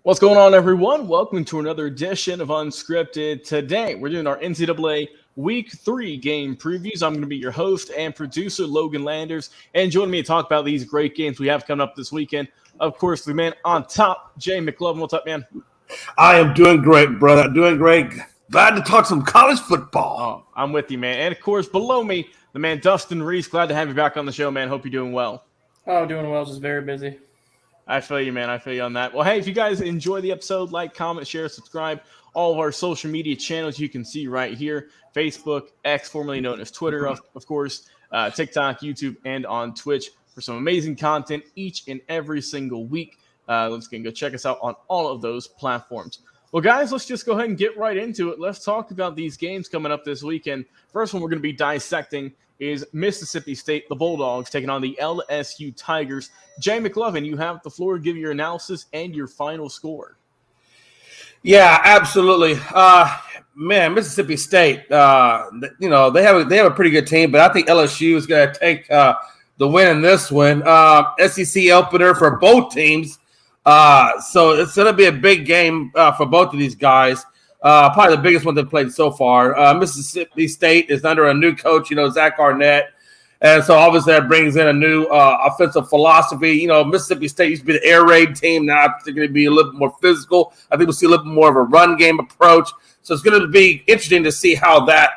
What's going on, everyone? Welcome to another edition of Unscripted. Today, we're doing our NCAA Week 3 game previews. I'm going to be your host and producer, Logan Landers, and joining me to talk about these great games we have coming up this weekend, of course, the man on top, Jay McLovin. What's up, man? I am doing great, brother. Doing great. Glad to talk some college football. Oh, I'm with you, man. And, of course, below me, the man Dustin Reese. Glad to have you back on the show, man. Hope you're doing well. Oh, doing well. Just very busy. I feel you, man. I feel you on that. Well, hey, if you guys enjoy the episode, like, comment, share, subscribe. All of our social media channels you can see right here. Facebook, X, formerly known as Twitter, of course, TikTok, YouTube, and on Twitch for some amazing content each and every single week. Let's go check us out on all of those platforms. Well, guys, let's just go ahead and get right into it. Let's talk about these games coming up this weekend. First one we're going to be dissecting is Mississippi State, the Bulldogs, taking on the LSU Tigers. Jay McLovin, you have the floor to give your analysis and your final score. Yeah, absolutely. Man, Mississippi State, they have a pretty good team, but I think LSU is going to take the win in this one. SEC opener for both teams. So it's going to be a big game for both of these guys. Probably the biggest one they've played so far. Mississippi State is under a new coach, Zach Arnett. And so obviously that brings in a new offensive philosophy. Mississippi State used to be the air raid team. Now they're going to be a little bit more physical. I think we'll see a little bit more of a run game approach. So it's going to be interesting to see how that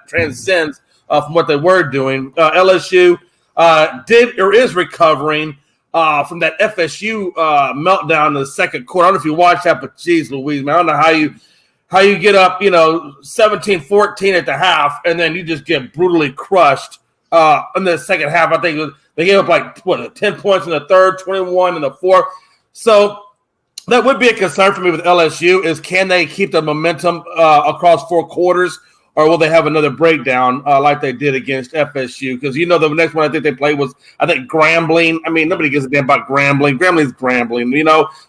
transcends from what they were doing. LSU is recovering from that FSU meltdown in the second quarter. I don't know if you watched that, but geez Louise, man, I don't know how you get up, 17-14 at the half, and then you just get brutally crushed in the second half. I think they gave up 10 points in the third, 21 in the fourth. So that would be a concern for me with LSU is can they keep the momentum across four quarters, or will they have another breakdown like they did against FSU? Because the next one I think they played was, Grambling. I mean, nobody gives a damn about Grambling. Grambling's Grambling,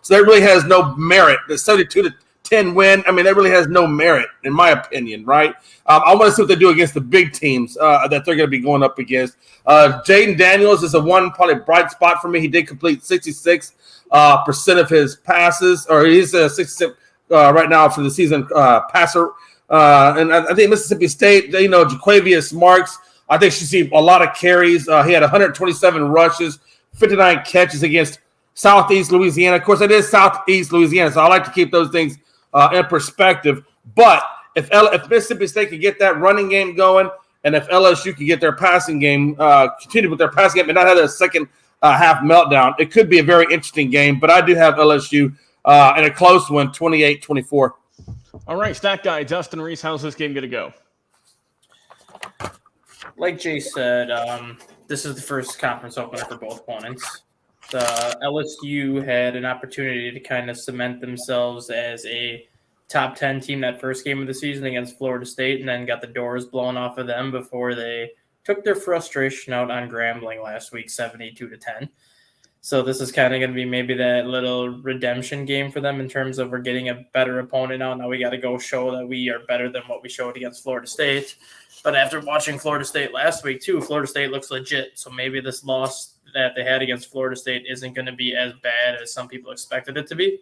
So that really has no merit. The 72-10 win, that really has no merit, in my opinion, right? I want to see what they do against the big teams that they're going to be going up against. Jaden Daniels is probably bright spot for me. He did complete 66% of his passes, or he's 66 right now for the season passer. And I think Mississippi State, Jaquavius Marks, I think should see a lot of carries. He had 127 rushes, 59 catches against Southeast Louisiana. Of course, it is Southeast Louisiana, so I like to keep those things in perspective. But if Mississippi State can get that running game going, and if LSU can get their passing game, continue with their passing game and not have a second half meltdown, it could be a very interesting game. But I do have LSU in a close one, 28-24. All right, stat guy Dustin Reese, how's this game going to go? Like Jay said, this is the first conference opener for both opponents. LSU had an opportunity to kind of cement themselves as a top 10 team that first game of the season against Florida State, and then got the doors blown off of them before they took their frustration out on Grambling last week, 72-10. So this is kind of going to be maybe that little redemption game for them in terms of we're getting a better opponent now. Now we got to go show that we are better than what we showed against Florida State. But after watching Florida State last week too, Florida State looks legit. So maybe this loss that they had against Florida State isn't going to be as bad as some people expected it to be.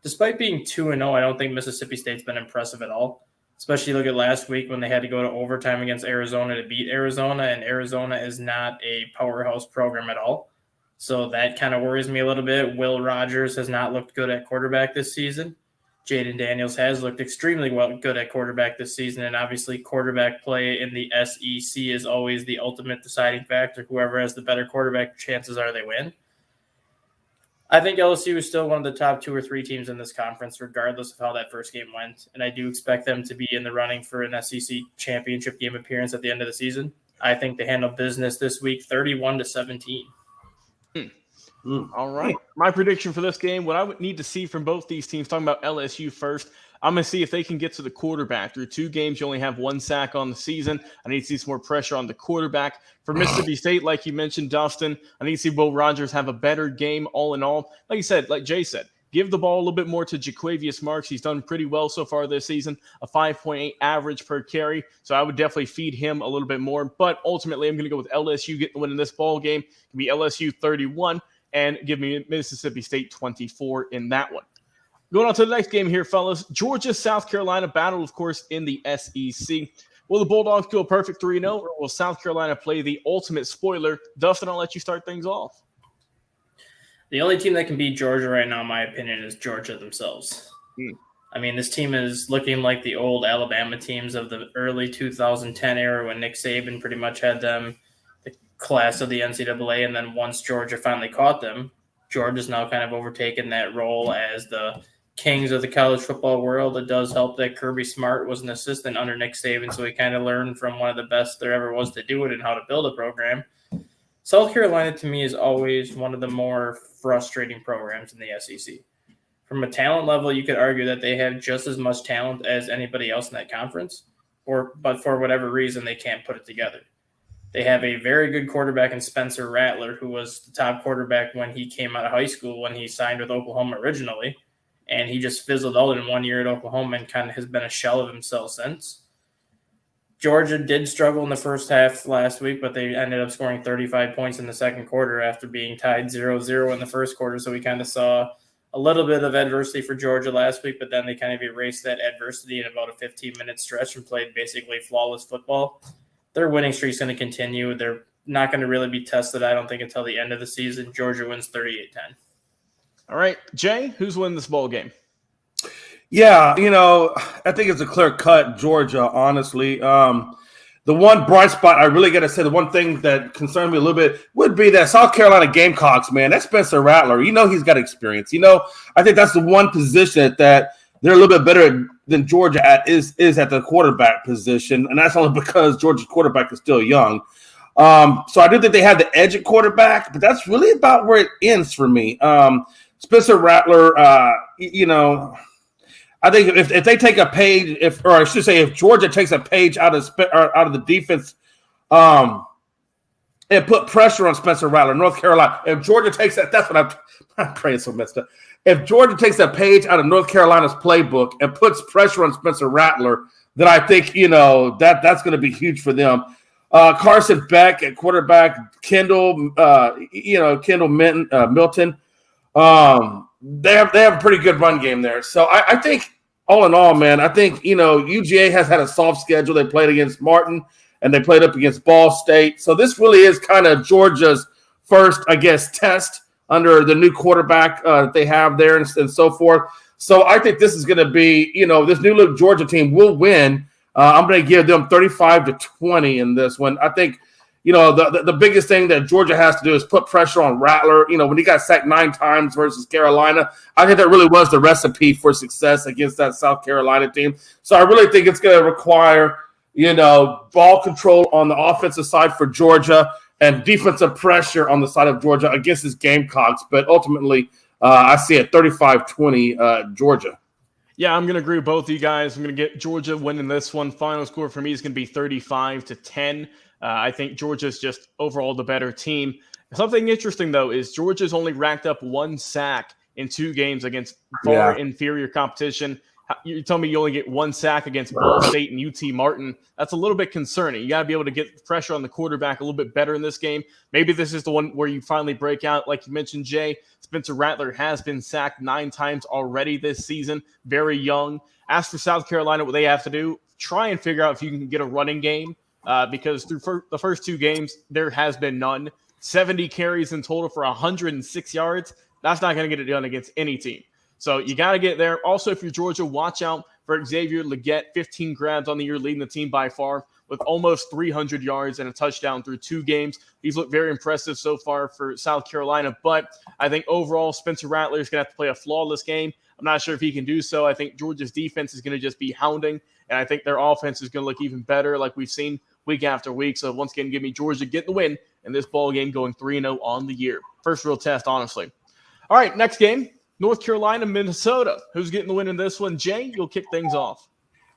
Despite being 2-0, I don't think Mississippi State's been impressive at all. Especially look at last week when they had to go to overtime against Arizona to beat Arizona, and Arizona is not a powerhouse program at all. So that kind of worries me a little bit. Will Rogers has not looked good at quarterback this season. Jaden Daniels has looked extremely good at quarterback this season, and obviously quarterback play in the SEC is always the ultimate deciding factor. Whoever has the better quarterback, chances are they win. I think LSU is still one of the top 2 or 3 teams in this conference, regardless of how that first game went, and I do expect them to be in the running for an SEC championship game appearance at the end of the season. I think they handle business this week, 31-17. All right. My prediction for this game, what I would need to see from both these teams, talking about LSU first, I'm going to see if they can get to the quarterback. Through 2 games, you only have 1 sack on the season. I need to see some more pressure on the quarterback. For Mississippi State, like you mentioned, Dustin, I need to see Will Rogers have a better game all in all. Like you said, like Jay said, give the ball a little bit more to Jaquavius Marks. He's done pretty well so far this season, a 5.8 average per carry. So I would definitely feed him a little bit more. But ultimately, I'm going to go with LSU getting the win in this ball game. It can be LSU 31 and give me Mississippi State 24 in that one. Going on to the next game here, fellas. Georgia-South Carolina battle, of course, in the SEC. Will the Bulldogs go a perfect 3-0, or will South Carolina play the ultimate spoiler? Dustin, I'll let you start things off. The only team that can beat Georgia right now, in my opinion, is Georgia themselves. I mean, this team is looking like the old Alabama teams of the early 2010 era when Nick Saban pretty much had them the class of the NCAA, and then once Georgia finally caught them, Georgia's now kind of overtaken that role as the kings of the college football world. It does help that Kirby Smart was an assistant under Nick Saban, so he kind of learned from one of the best there ever was to do it and how to build a program. South Carolina, to me, is always one of the more frustrating programs in the SEC. From a talent level, you could argue that they have just as much talent as anybody else in that conference, but for whatever reason, they can't put it together. They have a very good quarterback in Spencer Rattler, who was the top quarterback when he came out of high school, when he signed with Oklahoma originally, and he just fizzled out in 1 year at Oklahoma and kind of has been a shell of himself since. Georgia did struggle in the first half last week, but they ended up scoring 35 points in the second quarter after being tied 0-0 in the first quarter, so we kind of saw a little bit of adversity for Georgia last week, but then they kind of erased that adversity in about a 15-minute stretch and played basically flawless football. Their winning streak is going to continue. They're not going to really be tested, I don't think, until the end of the season. Georgia wins 38-10. All right, Jay, who's winning this ball game? Yeah, I think it's a clear-cut Georgia, honestly. The one bright spot I really got to say, the one thing that concerned me a little bit would be that South Carolina Gamecocks, man, that's Spencer Rattler. He's got experience. I think that's the one position that they're a little bit better than Georgia at is at the quarterback position, and that's only because Georgia's quarterback is still young. So I do think they have the edge at quarterback, but that's really about where it ends for me. Spencer Rattler, I think if they take a page, if Georgia takes a page out of the defense, and put pressure on Spencer Rattler, North Carolina. If Georgia takes that, that's what I'm praying so messed up. If Georgia takes a page out of North Carolina's playbook and puts pressure on Spencer Rattler, then I think that's going to be huge for them. Carson Beck at quarterback, Milton. They have a pretty good run game there. So I think all in all, man, I think UGA has had a soft schedule. They played against Martin and they played up against Ball State. So this really is kind of Georgia's first, I guess, test under the new quarterback that they have there and so forth. So I think this is going to be, this new look Georgia team will win. I'm going to give them 35-20 in this one. I think, the biggest thing that Georgia has to do is put pressure on Rattler. When he got sacked 9 times versus Carolina, I think that really was the recipe for success against that South Carolina team. So I really think it's going to require, ball control on the offensive side for Georgia and defensive pressure on the side of Georgia against his Gamecocks. But ultimately, I see it 35-20 Georgia. Yeah, I'm going to agree with both of you guys. I'm going to get Georgia winning this one. Final score for me is going to be 35-10. I think Georgia's just overall the better team. Something interesting, though, is Georgia's only racked up 1 sack in 2 games against far inferior competition. You tell me you only get 1 sack against Ball State and UT Martin. That's a little bit concerning. You got to be able to get pressure on the quarterback a little bit better in this game. Maybe this is the one where you finally break out. Like you mentioned, Jay, Spencer Rattler has been sacked 9 times already this season. Very young. As for South Carolina, what they have to do, try and figure out if you can get a running game. Because through the first 2 games, there has been none. 70 carries in total for 106 yards. That's not going to get it done against any team. So you got to get there. Also, if you're Georgia, watch out for Xavier Legette, 15 grabs on the year, leading the team by far with almost 300 yards and a touchdown through 2 games. These look very impressive so far for South Carolina, but I think overall Spencer Rattler is going to have to play a flawless game. I'm not sure if he can do so. I think Georgia's defense is going to just be hounding, and I think their offense is going to look even better like we've seen week after week. So once again, give me Georgia getting the win in this ball game, going 3-0 on the year. First real test, honestly. All right, next game, North Carolina, Minnesota. Who's getting the win in this one? Jay, you'll kick things off.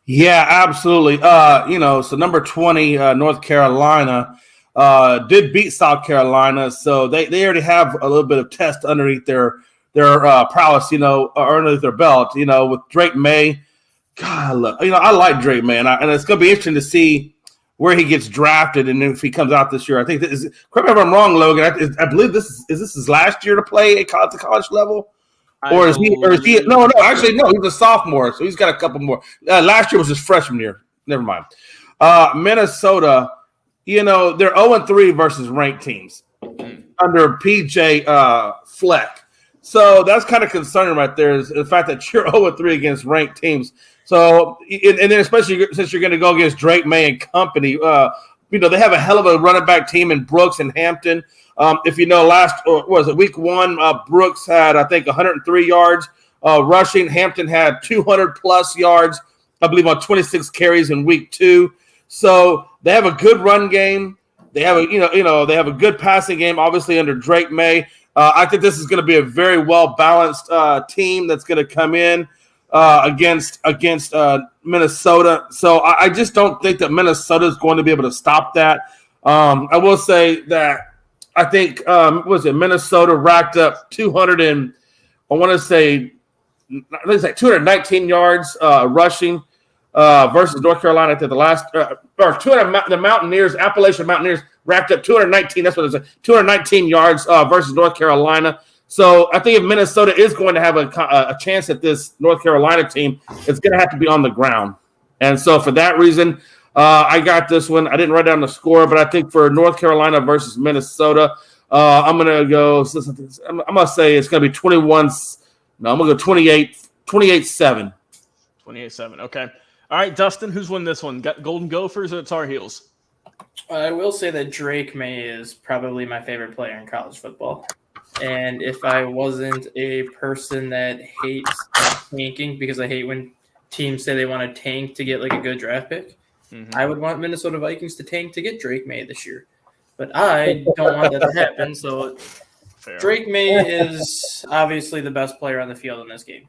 Yeah, absolutely. So number 20, North Carolina, did beat South Carolina, so they already have a little bit of test underneath their prowess, or underneath their belt, with Drake May. God, look, I like Drake May, and it's going to be interesting to see where he gets drafted and if he comes out this year. I think correct me if I'm wrong, Logan. I believe this is his last year to play at the college level. Or is he? No. Actually, no. He's a sophomore, so he's got a couple more. Last year was his freshman year. Never mind. Minnesota, they're 0-3 versus ranked teams under PJ Fleck. So that's kind of concerning right there. Is the fact that you're 0-3 against ranked teams. So and then especially since you're going to go against Drake May and company, they have a hell of a running back team in Brooks and Hampton. If week 1, Brooks had, I think, 103 yards rushing. Hampton had 200-plus yards, I believe, on 26 carries in week 2. So they have a good run game. They have they have a good passing game, obviously, under Drake May. I think this is going to be a very well-balanced team that's going to come in against Minnesota. So I just don't think that Minnesota is going to be able to stop that. I will say that I think Minnesota racked up 219 yards rushing versus North Carolina. I think the Mountaineers, Appalachian Mountaineers, racked up 219. That's what it is, 219 yards versus North Carolina. So I think if Minnesota is going to have a chance at this North Carolina team, it's going to have to be on the ground. And so for that reason, I got this one. I didn't write down the score, but I think for North Carolina versus Minnesota, I'm going to go – I'm going to say it's going to be 21 – no, I'm going to go 28-7. 28-7, okay. All right, Dustin, who's won this one? Got Golden Gophers or Tar Heels? I will say that Drake May is probably my favorite player in college football. And if I wasn't a person that hates tanking, because I hate when teams say they want to tank to get like a good draft pick, I would want Minnesota Vikings to tank to get Drake May this year. But I don't want that to happen. So fair. Drake May is obviously the best player on the field in this game.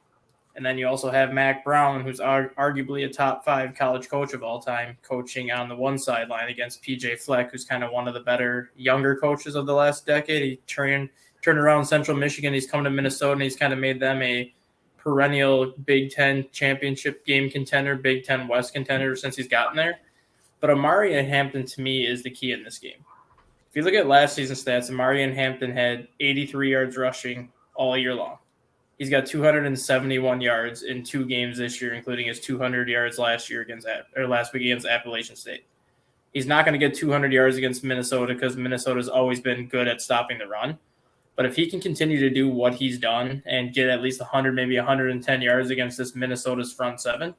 And then you also have Mac Brown, who's arguably a top 5 college coach of all time, coaching on the one sideline against PJ Fleck, who's kind of one of the better younger coaches of the last decade. He turned around Central Michigan. He's come to Minnesota, and he's kind of made them a perennial Big Ten championship game contender, Big Ten West contender since he's gotten there. But Amari and Hampton, to me, is the key in this game. If you look at last season's stats, Amari and Hampton had 83 yards rushing all year long. He's got 271 yards in 2 games this year, including his 200 yards last week against Appalachian State. He's not going to get 200 yards against Minnesota because Minnesota's always been good at stopping the run. But if he can continue to do what he's done and get at least 100, maybe 110 yards against this Minnesota's front 7,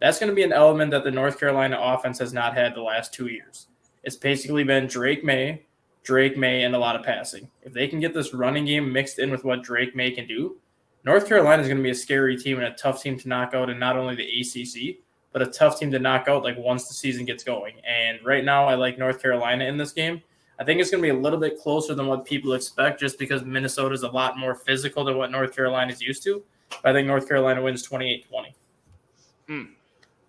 that's going to be an element that the North Carolina offense has not had the last 2 years. It's basically been Drake May, and a lot of passing. If they can get this running game mixed in with what Drake May can do, North Carolina is going to be a scary team and a tough team to knock out in not only the ACC, but a tough team to knock out like once the season gets going. And right now I like North Carolina in this game. I think it's going to be a little bit closer than what people expect just because Minnesota is a lot more physical than what North Carolina is used to. But I think North Carolina wins 28-20. Well,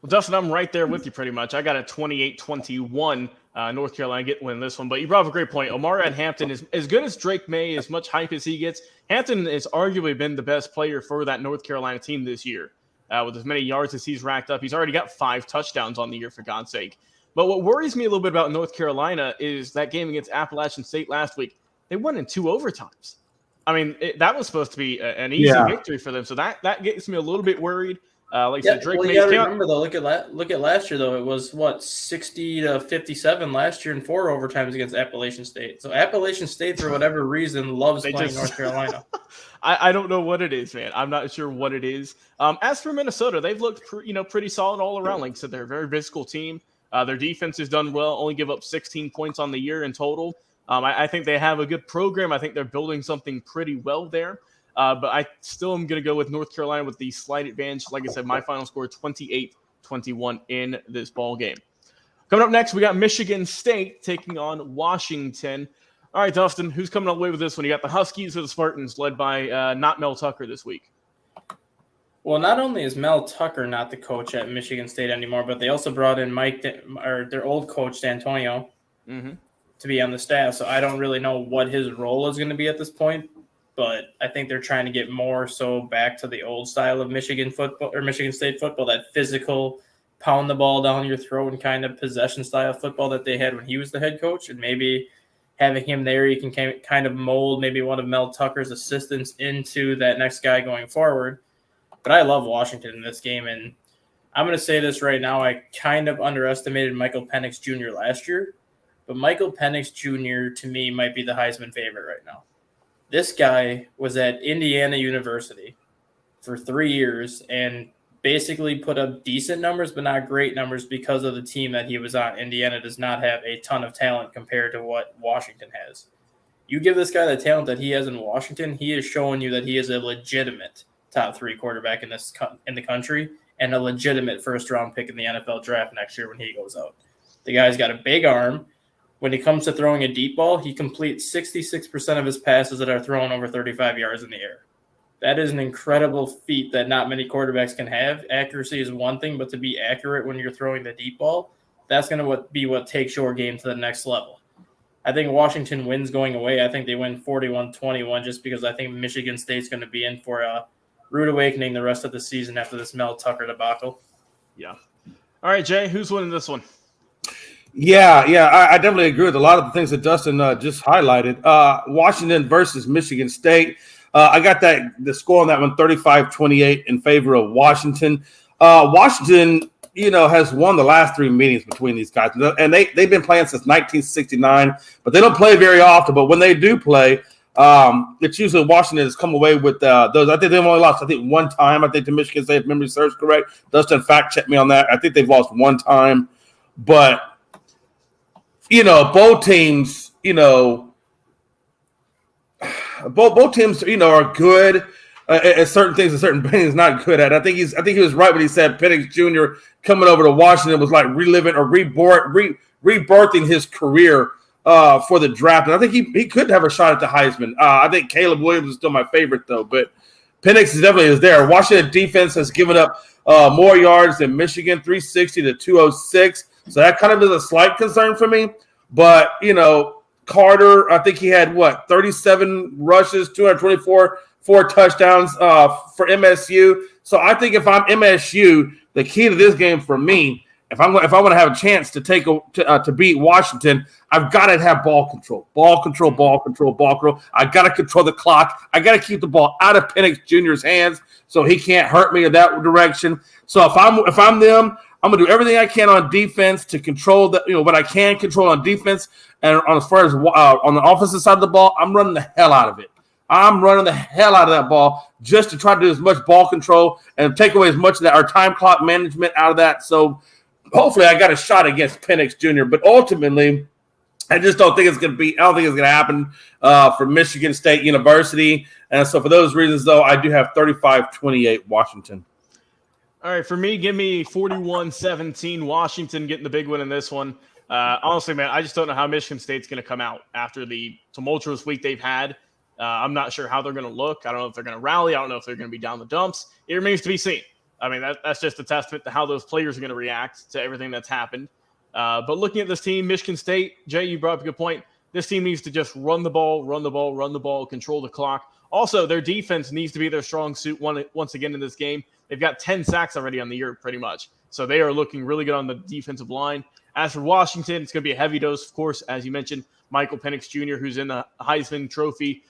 Dustin, I'm right there with you pretty much. I got a 28-21 North Carolina win this one. But you brought up a great point. Omari at Hampton is as good as Drake May, as much hype as he gets. Hampton has arguably been the best player for that North Carolina team this year. With as many yards as he's racked up, he's already got 5 touchdowns on the year, for God's sake. But what worries me a little bit about North Carolina is that game against Appalachian State last week. They won in 2 overtimes. I mean, that was supposed to be an easy victory for them. So that gets me a little bit worried. Like I said, Drake May. You got to remember though. Look at last year though. It was 60-57 last year in 4 overtimes against Appalachian State. So Appalachian State, for whatever reason, loves playing North Carolina. I don't know what it is, man. I'm not sure what it is. As for Minnesota, they've looked pretty solid all around. Like I said, they're a very physical team. Their defense has done well. Only give up 16 points on the year in total. I think they have a good program. I think they're building something pretty well there. But I still am going to go with North Carolina with the slight advantage. Like I said, my final score 28-21 in this ball game. Coming up next, we got Michigan State taking on Washington. All right, Dustin, who's coming away with this one? You got the Huskies or the Spartans, led by not Mel Tucker this week. Well, not only is Mel Tucker not the coach at Michigan State anymore, but they also brought in their old coach, D'Antonio, to be on the staff. So I don't really know what his role is going to be at this point, but I think they're trying to get more so back to the old style of Michigan football or Michigan State football, that physical, pound the ball down your throat and kind of possession style football that they had when he was the head coach. And maybe having him there, you can kind of mold maybe one of Mel Tucker's assistants into that next guy going forward. But I love Washington in this game, and I'm going to say this right now. I kind of underestimated Michael Penix Jr. last year, but Michael Penix Jr. to me might be the Heisman favorite right now. This guy was at Indiana University for 3 years and basically put up decent numbers, but not great numbers because of the team that he was on. Indiana does not have a ton of talent compared to what Washington has. You give this guy the talent that he has in Washington, he is showing you that he is a legitimate top 3 quarterback in the country and a legitimate first-round pick in the NFL draft next year when he goes out. The guy's got a big arm. When it comes to throwing a deep ball, he completes 66% of his passes that are thrown over 35 yards in the air. That is an incredible feat that not many quarterbacks can have. Accuracy is one thing, but to be accurate when you're throwing the deep ball, that's going to be what takes your game to the next level. I think Washington wins going away. I think they win 41-21 just because I think Michigan State's going to be in for a rude awakening the rest of the season after this Mel Tucker debacle. Yeah. All right, Jay, who's winning this one? Yeah, I definitely agree with a lot of the things that Dustin just highlighted. Washington versus Michigan State. I got the score on that one, 35-28 in favor of Washington. Washington, has won the last 3 meetings between these guys. And they've been playing since 1969, but they don't play very often. But when they do play, it's usually Washington has come away with those. I think they've only lost, one time, to Michigan State, if memory serves correct. Dustin fact check me on that. I think they've lost 1 time. But, both teams, both teams, are good at certain things and certain things not good at. I think he was right when he said Penix Jr. coming over to Washington was like reliving or rebirthing his career for the draft. And I think he could have a shot at the Heisman. I think Caleb Williams is still my favorite, though. But Penix definitely is there. Washington defense has given up more yards than Michigan, 360 to 206. So that kind of is a slight concern for me. But, Carter, I think he had, 37 rushes, 224 touchdowns for MSU. So I think if I'm MSU, the key to this game for me, if I want to have a chance to beat Washington, I've got to have ball control. I got to control the clock. I got to keep the ball out of Penix Jr.'s hands so he can't hurt me in that direction. So if I'm them, I'm gonna do everything I can on defense to control what I can control on defense, and as far as on the offensive side of the ball, I'm running the hell out of it. I'm running the hell out of that ball just to try to do as much ball control and take away as much of our time clock management out of that. So hopefully I got a shot against Penix Jr., but ultimately I just don't think it's going to happen for Michigan State University. And so for those reasons, though, I do have 35-28 Washington. All right, for me, give me 41-17 Washington getting the big win in this one. Honestly, man, I just don't know how Michigan State's going to come out after the tumultuous week they've had. I'm not sure how they're going to look. I don't know if they're going to rally. I don't know if they're going to be down the dumps. It remains to be seen. I mean, that's just a testament to how those players are going to react to everything that's happened. But looking at this team, Michigan State, Jay, you brought up a good point. This team needs to just run the ball, control the clock. Also, their defense needs to be their strong suit once again in this game. They've got 10 sacks already on the year, pretty much. So they are looking really good on the defensive line. As for Washington, it's going to be a heavy dose, of course, as you mentioned, Michael Penix Jr., who's in the Heisman Trophy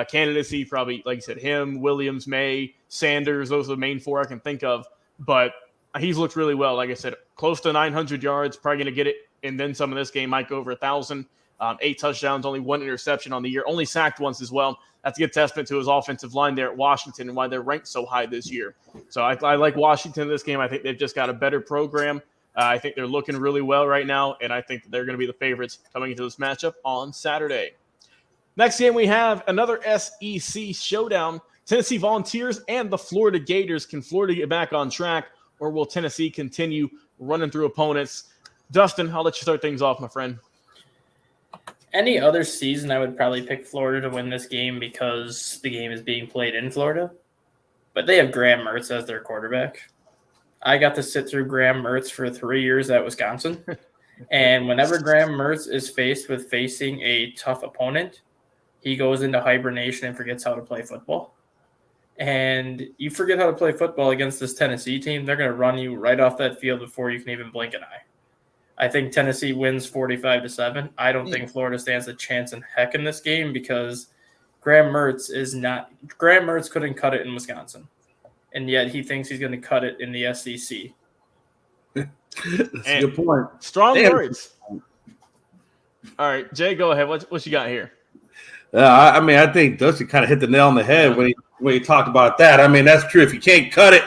candidacy, probably, like you said, him, Williams, May, Sanders. Those are the main 4 I can think of. But he's looked really well. Like I said, close to 900 yards, probably going to get it. And then some of this game might go over 1,000. 8 touchdowns, only 1 interception on the year, only sacked once as well. That's a good testament to his offensive line there at Washington and why they're ranked so high this year. So I like Washington in this game. I think they've just got a better program. I think they're looking really well right now, and I think they're going to be the favorites coming into this matchup on Saturday. Next game, we have another SEC showdown. Tennessee Volunteers and the Florida Gators. Can Florida get back on track, or will Tennessee continue running through opponents? Dustin, I'll let you start things off, my friend. Any other season, I would probably pick Florida to win this game because the game is being played in Florida. But they have Graham Mertz as their quarterback. I got to sit through Graham Mertz for 3 years at Wisconsin. And whenever Graham Mertz is facing a tough opponent, he goes into hibernation and forgets how to play football. And you forget how to play football against this Tennessee team, they're going to run you right off that field before you can even blink an eye. I think Tennessee wins 45-7. I don't think Florida stands a chance in heck in this game because Graham Mertz couldn't cut it in Wisconsin. And yet he thinks he's going to cut it in the SEC. That's a good point. Strong words. All right, Jay, go ahead. What you got here? I think Dustin kind of hit the nail on the head when he talked about that. I mean, that's true. If you can't cut it,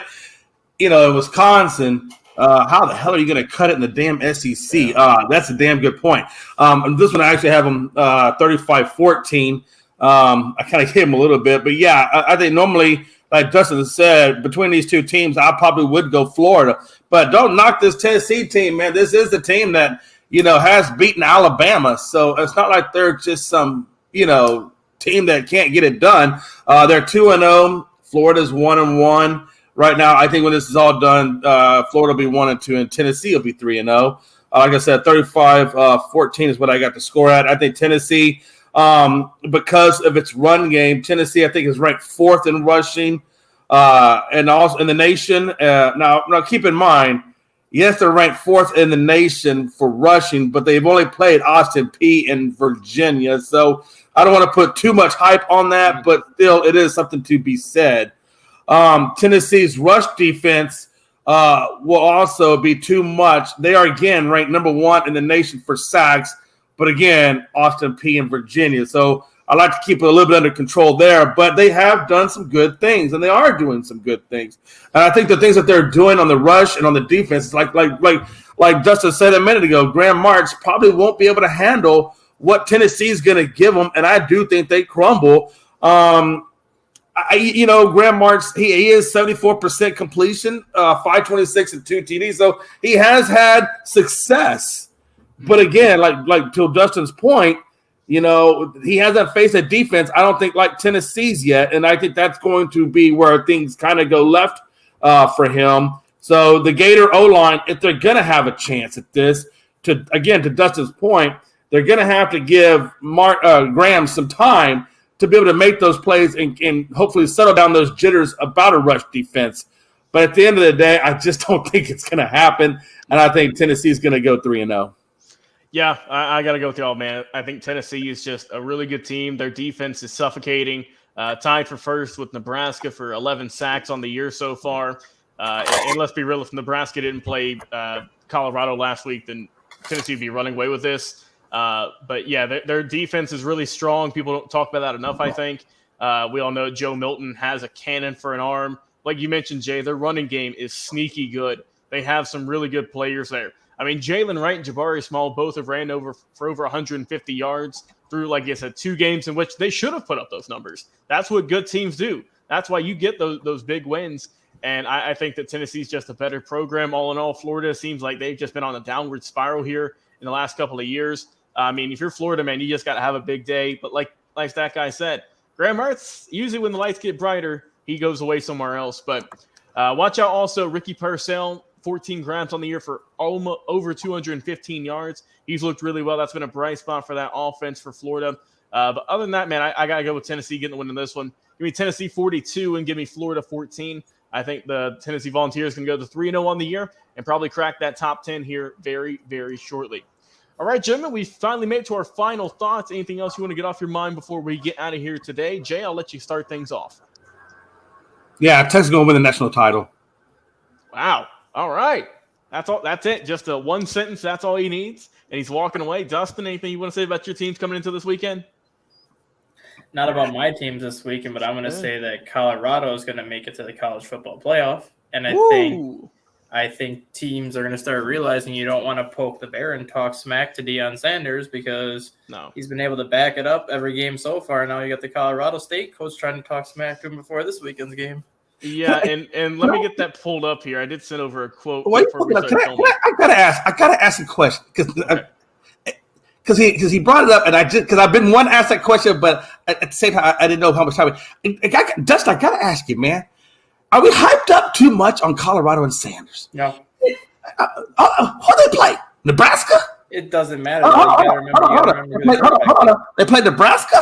in Wisconsin, how the hell are you going to cut it in the damn SEC? That's a damn good point. And this one I actually have them 35-14. I kind of hit him a little bit, but yeah, I think normally, like Dustin said, between these two teams, I probably would go Florida. But don't knock this Tennessee team, man. This is the team that, has beaten Alabama. So it's not like they're just some, team that can't get it done. They're 2-0. Florida's 1-1. Right now, I think when this is all done, Florida will be 1-2, and Tennessee will be 3-0. Like I said, 35-14 is what I got the score at. I think Tennessee, because of its run game, Tennessee, I think, is ranked 4th in rushing and also in the nation. Now, keep in mind, yes, they're ranked 4th in the nation for rushing, but they've only played Austin Peay in Virginia. So I don't want to put too much hype on that, but still, it is something to be said. Tennessee's rush defense will also be too much. They are, again, ranked number 1 in the nation for sacks, but again, Austin Peay in Virginia. So I like to keep it a little bit under control there, but they have done some good things, and they are doing some good things. And I think the things that they're doing on the rush and on the defense, like Dustin said a minute ago, Graham Mertz probably won't be able to handle what Tennessee's going to give them, and I do think they crumble. Graham Mertz, he is 74% completion, 526 and 2 TDs, so he has had success. But again, like to Dustin's point, he hasn't faced a defense, I don't think, like Tennessee's yet, and I think that's going to be where things kind of go left for him. So the Gator O-line, if they're going to have a chance at this, to Dustin's point, they're going to have to give Graham some time to be able to make those plays and hopefully settle down those jitters about a rush defense. But at the end of the day, I just don't think it's going to happen, and I think Tennessee's going to go 3-0. Yeah, I got to go with y'all, man. I think Tennessee is just a really good team. Their defense is suffocating, tied for first with Nebraska for 11 sacks on the year so far. And let's be real, if Nebraska didn't play Colorado last week, then Tennessee would be running away with this. But, yeah, their defense is really strong. People don't talk about that enough, I think. We all know Joe Milton has a cannon for an arm. Like you mentioned, Jay, their running game is sneaky good. They have some really good players there. I mean, Jalen Wright and Jabari Small both have ran for over 150 yards through, like I said, 2 games in which they should have put up those numbers. That's what good teams do. That's why you get those big wins. And I think that Tennessee's just a better program. All in all, Florida seems like they've just been on a downward spiral here in the last couple of years. I mean, if you're Florida, man, you just got to have a big day. But like that guy said, Graham Mertz, usually when the lights get brighter, he goes away somewhere else. But watch out also, Ricky Purcell, 14 grabs on the year for almost over 215 yards. He's looked really well. That's been a bright spot for that offense for Florida. But other than that, man, I got to go with Tennessee getting the win in this one. Give me Tennessee 42 and give me Florida 14. I think the Tennessee Volunteers can go to 3-0 on the year and probably crack that top 10 here very, very shortly. All right, gentlemen, we finally made it to our final thoughts. Anything else you want to get off your mind before we get out of here today? Jay, I'll let you start things off. Yeah, Texas going to win the national title. Wow. All right. That's all. That's it. Just a one sentence. That's all he needs, and he's walking away. Dustin, anything you want to say about your teams coming into this weekend? Not about my teams this weekend, but I'm going to say that Colorado is going to make it to the college football playoff, and I think teams are going to start realizing you don't want to poke the bear and talk smack to Deion Sanders because he's been able to back it up every game so far. Now you got the Colorado State coach trying to talk smack to him before this weekend's game. Yeah, and let me get that pulled up here. I did send over a quote. I gotta ask a question because he brought it up, and I've been wanting to ask that question, but at the same time I didn't know how much time. Dustin, I gotta ask you, man. Are we hyped up too much on Colorado and Sanders? No. Who they play? Nebraska? It doesn't matter. They played Nebraska,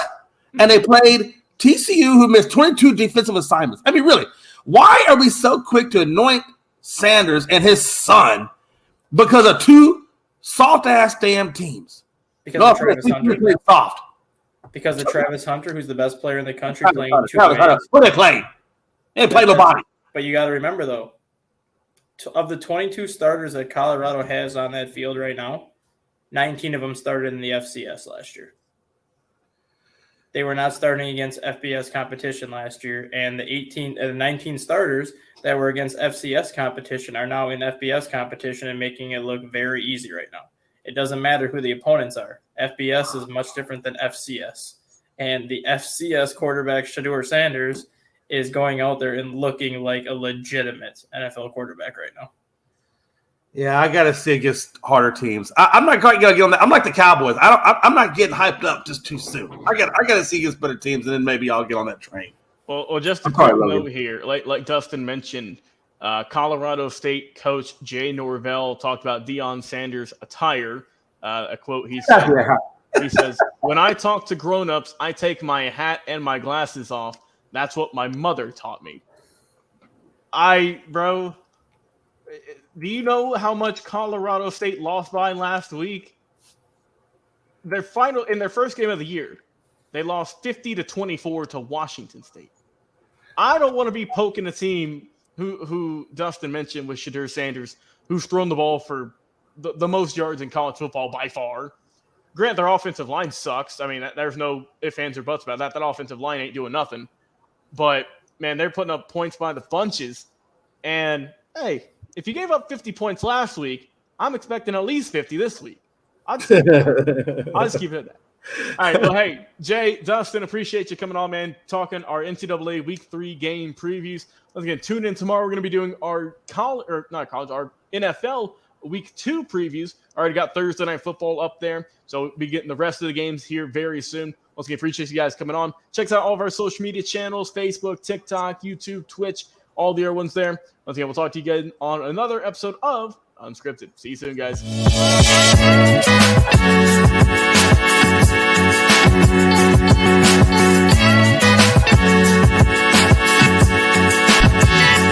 and they played TCU, who missed 22 defensive assignments. I mean, really, why are we so quick to anoint Sanders and his son because of two soft-ass damn teams? Because of Travis Hunter. Soft. Because of Travis Hunter, who's the best player in the country, playing two games. What they played? They played nobody. But you got to remember, though, of the 22 starters that Colorado has on that field right now, 19 of them started in the FCS last year. They were not starting against FBS competition last year, and the 19 starters that were against FCS competition are now in FBS competition and making it look very easy right now. It doesn't matter who the opponents are. FBS is much different than FCS. And the FCS quarterback, Shedeur Sanders, is going out there and looking like a legitimate NFL quarterback right now. Yeah, I got to see against harder teams. I'm not going to get on that. I'm like the Cowboys. I'm not getting hyped up just too soon. I got to see against better teams, and then maybe I'll get on that train. Well, just a quick note here. Like Dustin mentioned, Colorado State coach Jay Norvell talked about Deion Sanders' attire. A quote he said, he says, "When I talk to grown-ups, I take my hat and my glasses off. That's what my mother taught me." Bro, do you know how much Colorado State lost by last week? In their first game of the year, they lost 50-24 to Washington State. I don't want to be poking a team who Dustin mentioned with Shedeur Sanders, who's thrown the ball for the most yards in college football by far. Grant, their offensive line sucks. I mean, there's no ifs, ands, or buts about that. That offensive line ain't doing nothing. But, man, they're putting up points by the bunches. And, hey, if you gave up 50 points last week, I'm expecting at least 50 this week. I'll just keep it at that. All right, well, hey, Jay, Dustin, appreciate you coming on, man, talking our NCAA Week 3 game previews. Once again, tune in tomorrow. We're going to be doing our our NFL Week 2 previews. Already got Thursday Night Football up there, so we'll be getting the rest of the games here very soon. Once again, appreciate you guys coming on. Check out all of our social media channels, Facebook, TikTok, YouTube, Twitch, all the other ones there. Once again, we'll talk to you guys on another episode of Unscripted. See you soon, guys.